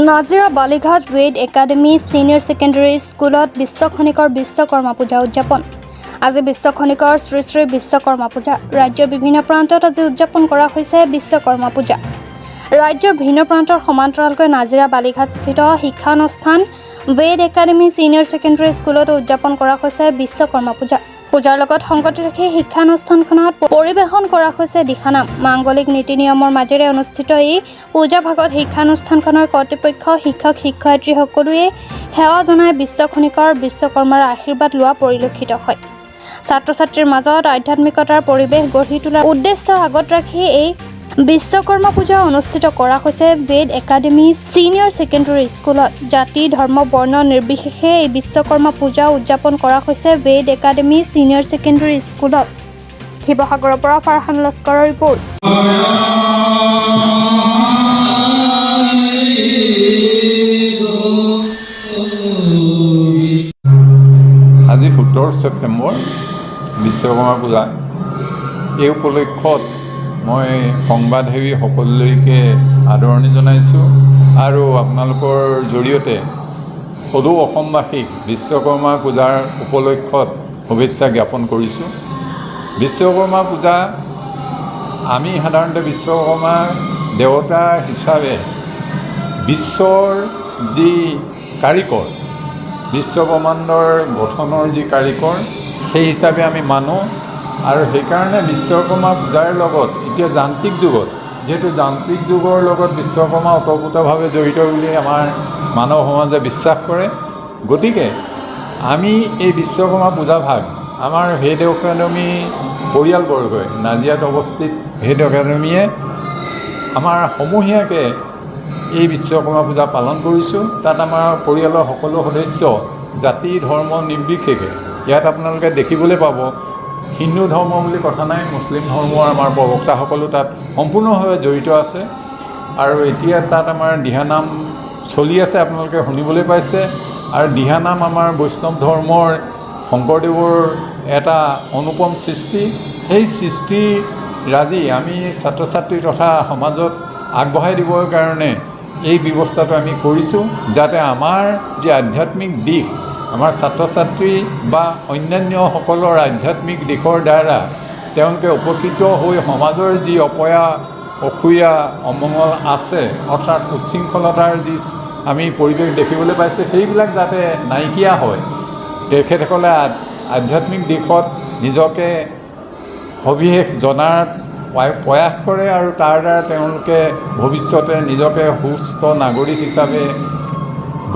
Nazira Balighat weight academy senior secondary স্কুলত বিশ্ব খনিকৰ বিশ্বকৰ্মা পূজা উদযাপন। আজি বিশ্ব খনিকৰ শ্ৰী শ্ৰী বিশ্বকৰ্মা পূজা। ৰাজ্যৰ বিভিন্ন প্ৰান্তত আজি উদযাপন কৰা হৈছে বিশ্বকৰ্মা পূজা। ৰাজ্যৰ ভিন্ন প্ৰান্তৰ সমান্তৰালকৈ নাজিৰা বালিঘাটস্থিত শিক্ষানুষ্ঠান ৱেড একাডেমী ছিনিয়ৰ ছেকেণ্ডেৰী স্কুলত উদযাপন কৰা হৈছে বিশ্বকৰ্মা পূজা। পূজাৰ লগত সংগতি ৰাখি শিক্ষানুষ্ঠানখনত পৰিৱেশন কৰা হৈছে দিহানাম। মাংগলিক নীতি নিয়মৰ মাজেৰে অনুষ্ঠিত এই পূজা ভাগত শিক্ষানুষ্ঠানখনৰ কৰ্তৃপক্ষ, শিক্ষক, শিক্ষয়িত্ৰী সকলোৱে সেৱা জনাই বিশ্ব খনিকৰ বিশ্বকৰ্মাৰ আশীৰ্বাদ লোৱা পৰিলক্ষিত হয়। ছাত্ৰ ছাত্ৰীৰ মাজত আধ্যাত্মিকতাৰ পৰিৱেশ গঢ়ি তোলাৰ উদ্দেশ্য আগত ৰাখি এই বিশ্বকৰ্মা পূজা অনুষ্ঠিত কৰা হৈছে ৱেড একাডেমী ছিনিয়ৰ ছেকেণ্ডেৰী স্কুলত। জাতি, ধৰ্ম, বৰ্ণ নিৰ্বিশেষে এই বিশ্বকৰ্মা পূজা উদযাপন কৰা হৈছে ৱেড একাডেমী ছিনিয়ৰ ছেকেণ্ডেৰী স্কুলত। শিৱসাগৰৰ পৰা ফাৰহান লস্কৰৰ ৰিপৰ্ট। আজি 17 ছেপ্টেম্বৰ বিশ্বকৰ্মা পূজা। এই উপলক্ষত মই সংবাদসেৱী সকলোলৈকে আদৰণি জনাইছোঁ আৰু আপোনালোকৰ জৰিয়তে সদৌ অসমবাসীক বিশ্বকৰ্মা পূজাৰ উপলক্ষত শুভেচ্ছা জ্ঞাপন কৰিছোঁ। বিশ্বকৰ্মা পূজা আমি সাধাৰণতে বিশ্বকৰ্মা দেৱতা হিচাপে বিশ্বৰ যি কাৰিকৰ, বিশ্বব্ৰহ্মাণ্ডৰ গঠনৰ যি কাৰিকৰ, সেই হিচাপে আমি মানো। আৰু সেইকাৰণে বিশ্বকৰ্মা পূজাৰ লগত এতিয়া যান্ত্ৰিক যুগত, যিহেতু যান্ত্ৰিক যুগৰ লগত বিশ্বকৰ্মা ওতঃপ্ৰোতভাৱে জড়িত বুলি আমাৰ মানৱ সমাজে বিশ্বাস কৰে। গতিকে আমি এই বিশ্বকৰ্মা পূজা ভাগ আমাৰ ভেদ একাডেমী পৰিয়ালবৰ্গই, নাজিৰাত অৱস্থিত ভেদ একাডেমীয়ে আমাৰ সমূহীয়াকৈ এই বিশ্বকৰ্মা পূজা পালন কৰিছোঁ। তাত আমাৰ পৰিয়ালৰ সকলো সদস্য জাতি, ধৰ্ম নিৰ্বিশেষে ইয়াত আপোনালোকে দেখিবলৈ পাব। হিন্দু ধৰ্ম বুলি কথা নাই, মুছলিম ধৰ্মৰ আমাৰ প্ৰবক্তাসকলো তাত সম্পূৰ্ণভাৱে জড়িত আছে। আৰু এতিয়া তাত আমাৰ দিহানাম চলি আছে, আপোনালোকে শুনিবলৈ পাইছে। আৰু দিহানাম আমাৰ বৈষ্ণৱ ধৰ্মৰ শংকৰদেৱৰ এটা অনুপম সৃষ্টি। সেই সৃষ্টিৰাজি আমি ছাত্ৰ ছাত্ৰী তথা সমাজত আগবঢ়াই দিবৰ কাৰণে এই ব্যৱস্থাটো আমি কৰিছোঁ, যাতে আমাৰ যি আধ্যাত্মিক দিশ, আমাৰ ছাত্ৰ ছাত্ৰী বা অন্যান্যসকলৰ আধ্যাত্মিক দিশৰ দ্বাৰা তেওঁলোকে উপকৃত হৈ সমাজৰ যি অসূয়া অমংগল আছে, অৰ্থাৎ উচ্ছৃংখলতাৰ যি আমি পৰিৱেশ দেখিবলৈ পাইছোঁ, সেইবিলাক যাতে নাইকিয়া হয়, তেখেতসকলে আধ্যাত্মিক দিশত নিজকে সবিশেষ জনাৰ প্ৰয়াস কৰে আৰু তাৰ দ্বাৰা তেওঁলোকে ভৱিষ্যতে নিজকে সুস্থ নাগৰিক হিচাপে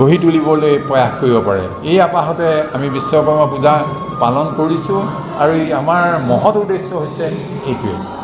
গঢ়ি তুলিবলৈ প্ৰয়াস কৰিব পাৰে। এই আপাহতে আমি বিশ্বকৰ্মা পূজা পালন কৰিছোঁ আৰু আমাৰ মহৎ উদ্দেশ্য হৈছে এইটোৱে।